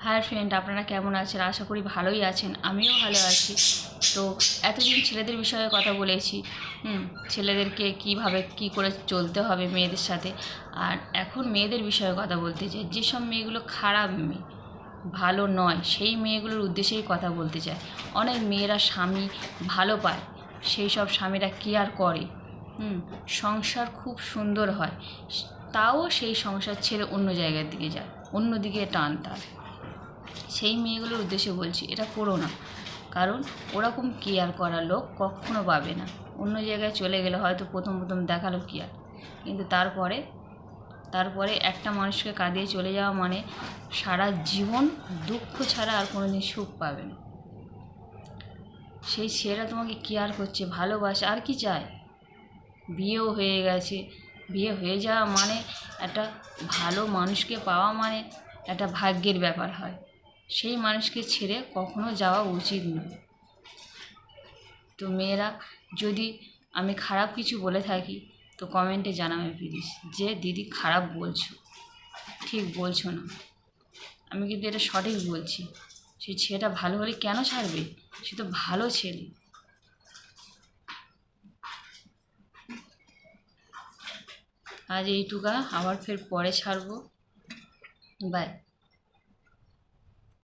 Hi friend, আপনারা কেমন আছেন? আশা করি ভালোই আছেন। আমিও ভালো আছি। তো এতদিন ছেলেদের বিষয়ে কথা বলেছি, ছেলেদেরকে কিভাবে কি করে চলতে হবে মেয়েদের সাথে। আর এখন মেয়েদের বিষয়ে কথা বলতে চাই। যেসব মেয়েগুলো খারাপ মেয়ে, ভালো নয়, সেই মেয়েগুলোর উদ্দেশ্যেই কথা বলতে চাই। অনেক মেয়েরা স্বামী ভালো পায়, সেই সব স্বামীরা কেয়ার করে, সংসার খুব সুন্দর হয়, তাও সেই সংসার ছেড়ে অন্য জায়গার দিকে যায়, অন্যদিকে টান তার। সেই মেয়েগুলোর উদ্দেশ্যে বলছি, এটা করো না। কারণ ওরকম কেয়ার করার লোক কখনো পাবে না। অন্য জায়গায় চলে গেলে হয়তো প্রথম দেখালো কেয়ার, কিন্তু তারপরে একটা মানুষকে কাঁদিয়ে চলে যাওয়া মানে সারা জীবন দুঃখ ছাড়া আর কোনোদিন সুখ পাবে না। সেই ছেলেরা তোমাকে কেয়ার করছে, ভালোবাসে, আর কি চায়? বিয়েও হয়ে গেছে, বিয়ে হয়ে যাওয়া মানে একটা ভালো মানুষকে পাওয়া মানে একটা ভাগ্যের ব্যাপার হয়। সেই মানুষকে ছেড়ে কখনো যাওয়া উচিত নয়। তো মেয়েরা, যদি আমি খারাপ কিছু বলে থাকি তো কমেন্টে জানাবে প্লিজ, যে দিদি খারাপ বলছো, ঠিক বলছো না। আমি কিন্তু এটা সঠিক বলছি। সেই ছেলেটা ভালো হলে কেন ছাড়বে? সে তো ভালো ছেলে। আজ এইটুকা, আবার ফের পরে ছাড়বো। বাই।